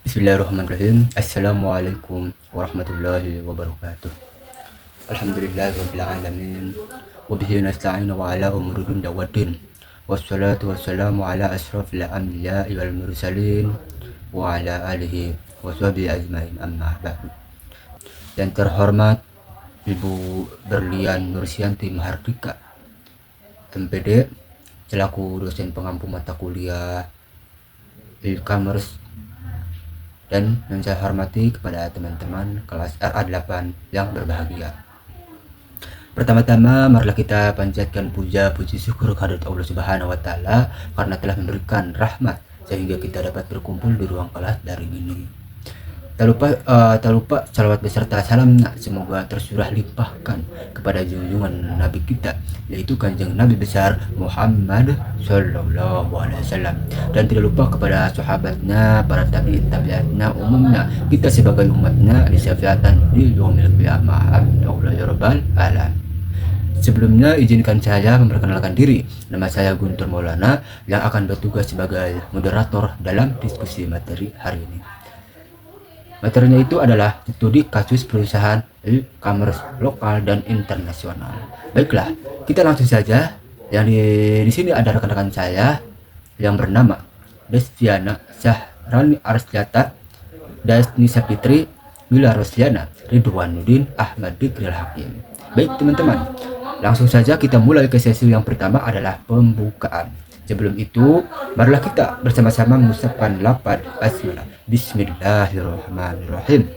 Bismillahirrahmanirrahim. Assalamualaikum warahmatullahi wabarakatuh. Alhamdulillahirabbil alamin. Wa bihi nasta'inu wa ala umuri dunya waddin. Wassalatu wassalamu ala asyrafil anbiya'i wal mursalin wa ala alihi wa sahbihi ajmain, amma ba'du. Yang terhormat Ibu Berlian Nursianti Mahardika, MPD, selaku dosen pengampu mata kuliah e-commerce, dan yang saya hormati kepada teman-teman kelas RA8 yang berbahagia. Pertama-tama marilah kita panjatkan puja puji syukur kehadirat Allah Subhanahu wa taala karena telah memberikan rahmat sehingga kita dapat berkumpul di ruang kelas daring ini. Tak lupa salawat beserta salamnya semoga tersurah limpahkan kepada junjungan Nabi kita, yaitu Kanjeng Nabi besar Muhammad Sallallahu Alaihi Wasallam, dan tidak lupa kepada sahabatnya, para tabi'atnya, umumnya kita sebagai umatnya disyafaatkan di yaumil qiyamah. Amin ya rabbal alamin. Sebelumnya izinkan saya memperkenalkan diri. Nama saya Guntur Maulana yang akan bertugas sebagai moderator dalam diskusi materi hari ini. Materinya itu adalah studi kasus perusahaan e-commerce lokal dan internasional. Baiklah, kita langsung saja. Yang di sini ada rekan-rekan saya yang bernama Destiana Syahrani Arsyata, Dasni Sapitri, Wila Rosliana, Ridwanuddin, Ahmad Dikril Hakim. Baik teman-teman, langsung saja kita mulai ke sesi yang pertama adalah pembukaan. Sebelum itu, marilah kita bersama-sama mengucapkan lafaz basmalah. Bismillahirrahmanirrahim.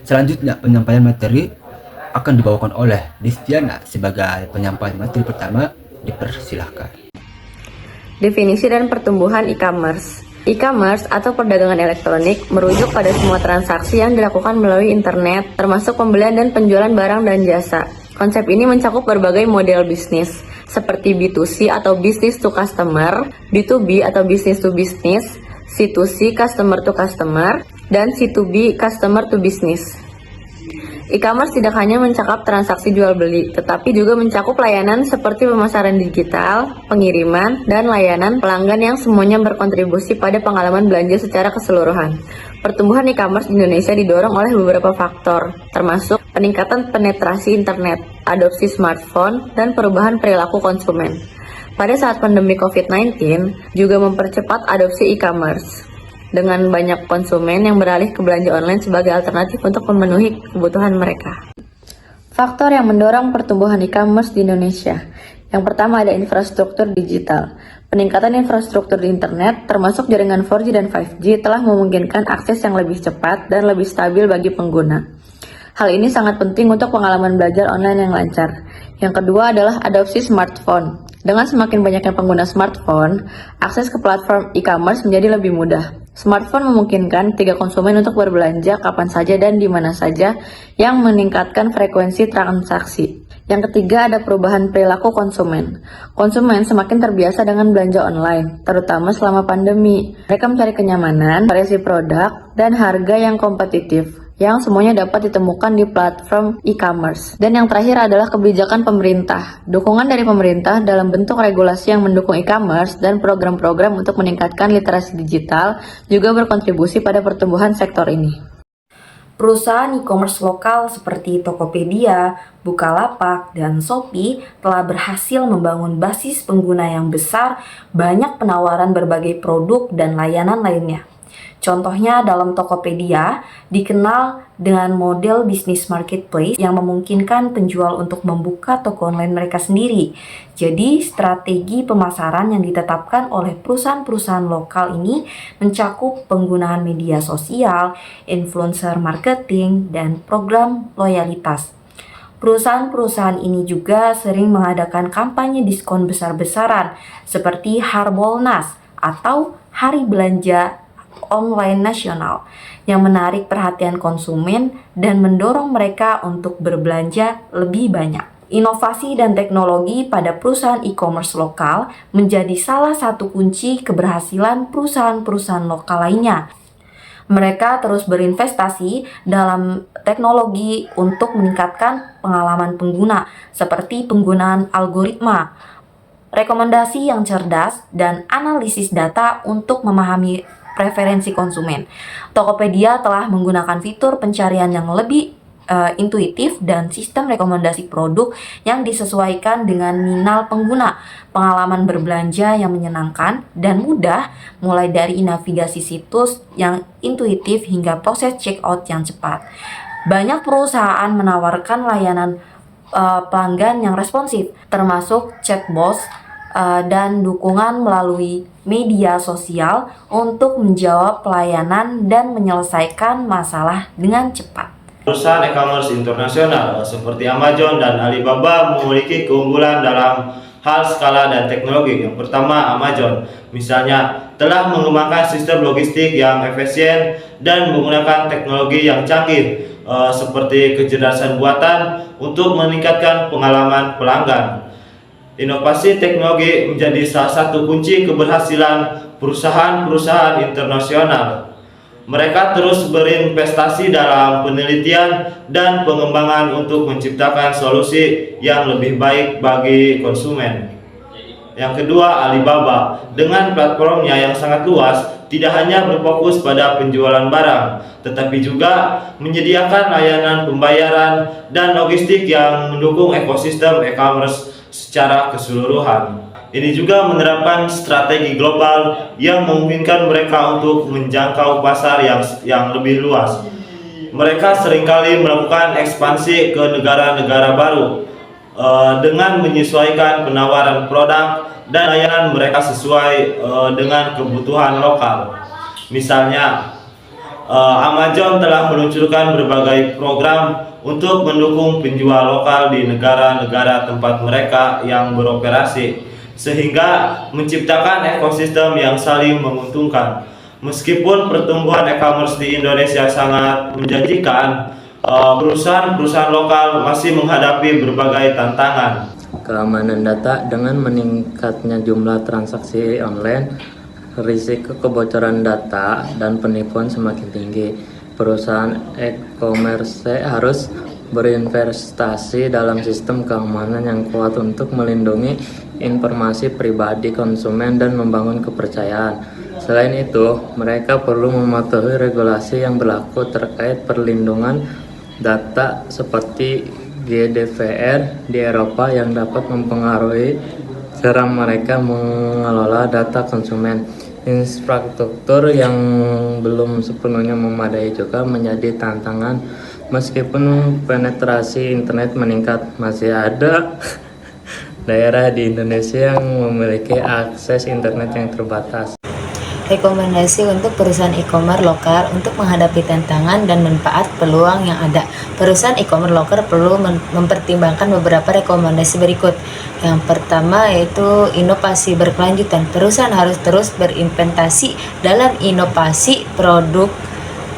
Selanjutnya, penyampaian materi akan dibawakan oleh Destiana sebagai penyampaian materi pertama. Dipersilahkan. Definisi dan pertumbuhan e-commerce. E-commerce atau perdagangan elektronik merujuk pada semua transaksi yang dilakukan melalui internet, termasuk pembelian dan penjualan barang dan jasa. Konsep ini mencakup berbagai model bisnis, seperti B2C atau business to customer, B2B atau business to business, C2C customer to customer, dan C2B customer to business. E-commerce tidak hanya mencakup transaksi jual beli, tetapi juga mencakup layanan seperti pemasaran digital, pengiriman, dan layanan pelanggan yang semuanya berkontribusi pada pengalaman belanja secara keseluruhan. Pertumbuhan e-commerce di Indonesia didorong oleh beberapa faktor, termasuk peningkatan penetrasi internet, adopsi smartphone, dan perubahan perilaku konsumen. Pada saat pandemi COVID-19, juga mempercepat adopsi e-commerce, dengan banyak konsumen yang beralih ke belanja online sebagai alternatif untuk memenuhi kebutuhan mereka. Faktor yang mendorong pertumbuhan e-commerce di Indonesia. Yang pertama ada infrastruktur digital. Peningkatan infrastruktur di internet, termasuk jaringan 4G dan 5G, telah memungkinkan akses yang lebih cepat dan lebih stabil bagi pengguna. Hal ini sangat penting untuk pengalaman belajar online yang lancar. Yang kedua adalah adopsi smartphone. Dengan semakin banyaknya pengguna smartphone, akses ke platform e-commerce menjadi lebih mudah. Smartphone memungkinkan tiga konsumen untuk berbelanja kapan saja dan di mana saja, yang meningkatkan frekuensi transaksi. Yang ketiga ada perubahan perilaku konsumen. Konsumen semakin terbiasa dengan belanja online, terutama selama pandemi. Mereka mencari kenyamanan, variasi produk, dan harga yang kompetitif, yang semuanya dapat ditemukan di platform e-commerce. Dan yang terakhir adalah kebijakan pemerintah. Dukungan dari pemerintah dalam bentuk regulasi yang mendukung e-commerce dan program-program untuk meningkatkan literasi digital juga berkontribusi pada pertumbuhan sektor ini. Perusahaan e-commerce lokal seperti Tokopedia, Bukalapak, dan Shopee telah berhasil membangun basis pengguna yang besar, banyak penawaran berbagai produk dan layanan lainnya. Contohnya dalam Tokopedia dikenal dengan model bisnis marketplace yang memungkinkan penjual untuk membuka toko online mereka sendiri. Jadi strategi pemasaran yang ditetapkan oleh perusahaan-perusahaan lokal ini mencakup penggunaan media sosial, influencer marketing, dan program loyalitas. Perusahaan-perusahaan ini juga sering mengadakan kampanye diskon besar-besaran seperti Harbolnas atau Hari Belanja Online Nasional yang menarik perhatian konsumen dan mendorong mereka untuk berbelanja lebih banyak. Inovasi dan teknologi pada perusahaan e-commerce lokal menjadi salah satu kunci keberhasilan perusahaan-perusahaan lokal lainnya. Mereka terus berinvestasi dalam teknologi untuk meningkatkan pengalaman pengguna, seperti penggunaan algoritma, rekomendasi yang cerdas, dan analisis data untuk memahami preferensi konsumen. Tokopedia telah menggunakan fitur pencarian yang lebih intuitif dan sistem rekomendasi produk yang disesuaikan dengan minat pengguna, pengalaman berbelanja yang menyenangkan dan mudah, mulai dari navigasi situs yang intuitif hingga proses checkout yang cepat. Banyak perusahaan menawarkan layanan pelanggan yang responsif, termasuk chatbot dan dukungan melalui media sosial untuk menjawab pelayanan dan menyelesaikan masalah dengan cepat. Perusahaan e-commerce internasional seperti Amazon dan Alibaba memiliki keunggulan dalam hal skala dan teknologi. Yang pertama, Amazon misalnya telah mengembangkan sistem logistik yang efisien dan menggunakan teknologi yang canggih seperti kecerdasan buatan untuk meningkatkan pengalaman pelanggan. Inovasi teknologi menjadi salah satu kunci keberhasilan perusahaan-perusahaan internasional. Mereka terus berinvestasi dalam penelitian dan pengembangan untuk menciptakan solusi yang lebih baik bagi konsumen. Yang kedua, Alibaba dengan platformnya yang sangat luas tidak hanya berfokus pada penjualan barang, tetapi juga menyediakan layanan pembayaran dan logistik yang mendukung ekosistem e-commerce secara keseluruhan. Ini juga menerapkan strategi global yang memungkinkan mereka untuk menjangkau pasar yang lebih luas. Mereka seringkali melakukan ekspansi ke negara-negara baru dengan menyesuaikan penawaran produk dan layanan mereka sesuai dengan kebutuhan lokal. Misalnya, Amazon telah meluncurkan berbagai program untuk mendukung penjual lokal di negara-negara tempat mereka yang beroperasi, sehingga menciptakan ekosistem yang saling menguntungkan. Meskipun pertumbuhan e-commerce di Indonesia sangat menjanjikan, perusahaan-perusahaan lokal masih menghadapi berbagai tantangan. Keamanan data dengan meningkatnya jumlah transaksi online, risiko kebocoran data dan penipuan semakin tinggi. Perusahaan e-commerce harus berinvestasi dalam sistem keamanan yang kuat untuk melindungi informasi pribadi konsumen dan membangun kepercayaan. Selain itu, mereka perlu mematuhi regulasi yang berlaku terkait perlindungan data seperti GDPR di Eropa yang dapat mempengaruhi cara mereka mengelola data konsumen. Infrastruktur yang belum sepenuhnya memadai juga menjadi tantangan. Meskipun penetrasi internet meningkat, masih ada daerah di Indonesia yang memiliki akses internet yang terbatas. Rekomendasi untuk perusahaan e-commerce lokal untuk menghadapi tantangan dan manfaat peluang yang ada. Perusahaan e-commerce lokal perlu mempertimbangkan beberapa rekomendasi berikut. Yang pertama yaitu inovasi berkelanjutan. Perusahaan harus terus berinvestasi dalam inovasi produk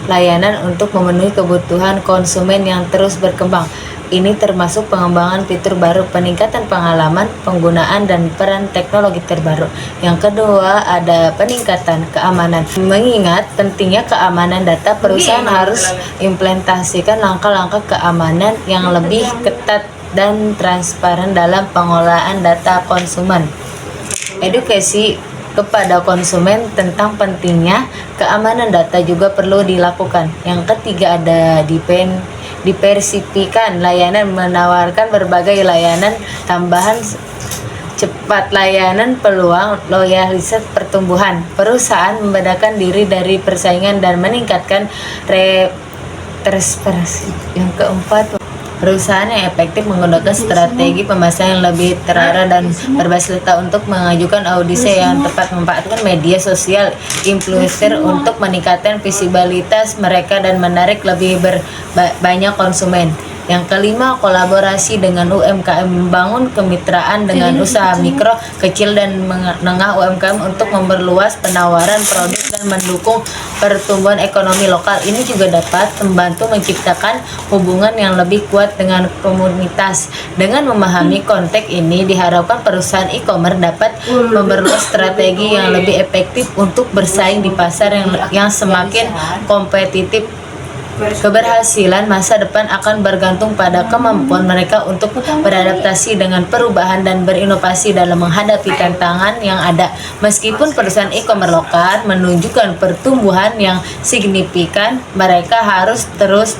layanan untuk memenuhi kebutuhan konsumen yang terus berkembang. Ini termasuk pengembangan fitur baru, peningkatan pengalaman penggunaan, dan peran teknologi terbaru. Yang kedua, ada peningkatan keamanan. Mengingat pentingnya keamanan data, perusahaan harus implementasikan langkah-langkah keamanan yang lebih ketat dan transparan dalam pengolahan data konsumen. Edukasi kepada konsumen tentang pentingnya keamanan data juga perlu dilakukan. Yang ketiga, ada diversifikan layanan, menawarkan berbagai layanan tambahan cepat layanan peluang loyalitas pertumbuhan. Perusahaan membedakan diri dari persaingan dan meningkatkan representasi. Yang keempat, perusahaan yang efektif menggunakan strategi pemasaran yang lebih terarah dan berbasis data untuk mengajukan audisi yang tepat, memanfaatkan media sosial influencer untuk meningkatkan visibilitas mereka dan menarik lebih banyak konsumen. Yang kelima, kolaborasi dengan UMKM, membangun kemitraan dengan usaha mikro, kecil, dan menengah UMKM untuk memperluas penawaran produk dan mendukung pertumbuhan ekonomi lokal. Ini juga dapat membantu menciptakan hubungan yang lebih kuat dengan komunitas. Dengan memahami konteks ini, diharapkan perusahaan e-commerce dapat memperluas strategi yang lebih efektif untuk bersaing di pasar yang semakin kompetitif Keberhasilan masa depan akan bergantung pada kemampuan mereka untuk beradaptasi dengan perubahan dan berinovasi dalam menghadapi tantangan yang ada. Meskipun perusahaan e-commerce lokal menunjukkan pertumbuhan yang signifikan, mereka harus terus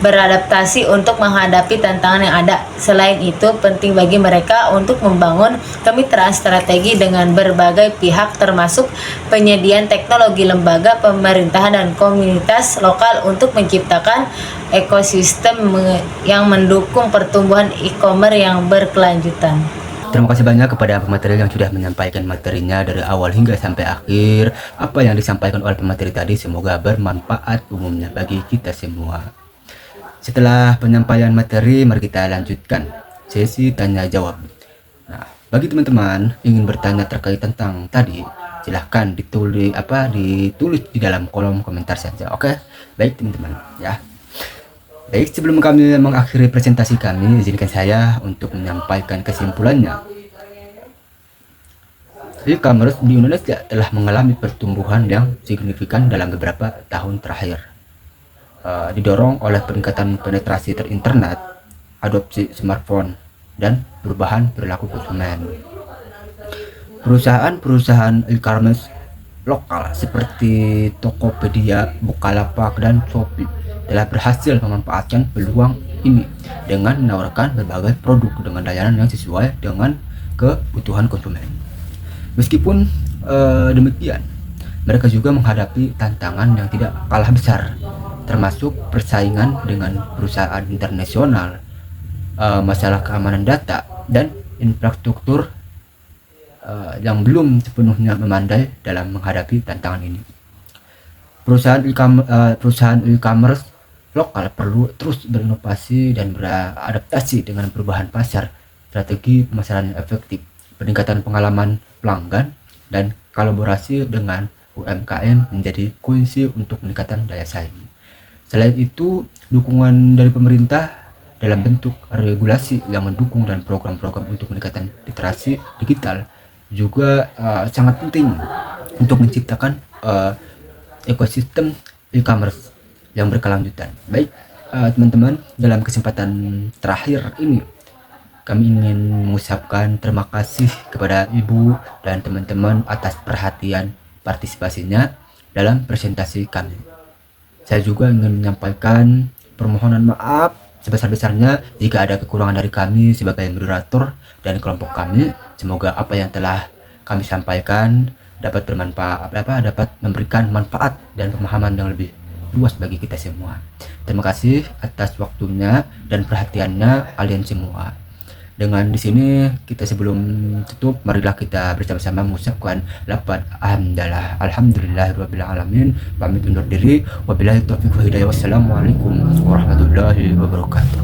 beradaptasi untuk menghadapi tantangan yang ada. Selain itu, penting bagi mereka untuk membangun kemitraan strategi dengan berbagai pihak termasuk penyediaan teknologi, lembaga pemerintahan, dan komunitas lokal untuk menciptakan ekosistem yang mendukung pertumbuhan e-commerce yang berkelanjutan. Terima kasih banyak kepada pemateri yang sudah menyampaikan materinya dari awal hingga sampai akhir. Apa yang disampaikan oleh pemateri tadi semoga bermanfaat umumnya bagi kita semua. Setelah penyampaian materi, mari kita lanjutkan sesi tanya jawab. Nah, bagi teman-teman ingin bertanya terkait tentang tadi, silahkan ditulis di dalam kolom komentar saja. Oke, baik teman-teman ya. Baik, sebelum kami mengakhiri presentasi kami, izinkan saya untuk menyampaikan kesimpulannya. E-commerce di Indonesia telah mengalami pertumbuhan yang signifikan dalam beberapa tahun terakhir. Didorong oleh peningkatan penetrasi internet, adopsi smartphone, dan perubahan perilaku konsumen. Perusahaan-perusahaan e-commerce lokal seperti Tokopedia, Bukalapak, dan Shopee telah berhasil memanfaatkan peluang ini dengan menawarkan berbagai produk dengan layanan yang sesuai dengan kebutuhan konsumen. Meskipun demikian, mereka juga menghadapi tantangan yang tidak kalah besar, termasuk persaingan dengan perusahaan internasional, masalah keamanan data, dan infrastruktur yang belum sepenuhnya memadai dalam menghadapi tantangan ini. Perusahaan e-commerce lokal perlu terus berinovasi dan beradaptasi dengan perubahan pasar, strategi pemasaran yang efektif, peningkatan pengalaman pelanggan, dan kolaborasi dengan UMKM menjadi kunci untuk meningkatkan daya saing. Selain itu, dukungan dari pemerintah dalam bentuk regulasi yang mendukung dan program-program untuk meningkatkan literasi digital juga sangat penting untuk menciptakan ekosistem e-commerce yang berkelanjutan. Baik, teman-teman, dalam kesempatan terakhir ini kami ingin mengucapkan terima kasih kepada Ibu dan teman-teman atas perhatian partisipasinya dalam presentasi kami. Saya juga ingin menyampaikan permohonan maaf sebesar-besarnya jika ada kekurangan dari kami sebagai moderator dan kelompok kami. Semoga apa yang telah kami sampaikan dapat memberikan manfaat dan pemahaman yang lebih luas bagi kita semua. Terima kasih atas waktunya dan perhatiannya kalian semua. Dengan di sini kita sebelum tutup, marilah kita bersama-sama mengucapkan lafaz alhamdulillah, alhamdulillahirabbil alamin. Pamit undur diri. Wabillahi taufiq wal hidayah. Wassalamualaikum warahmatullahi wabarakatuh.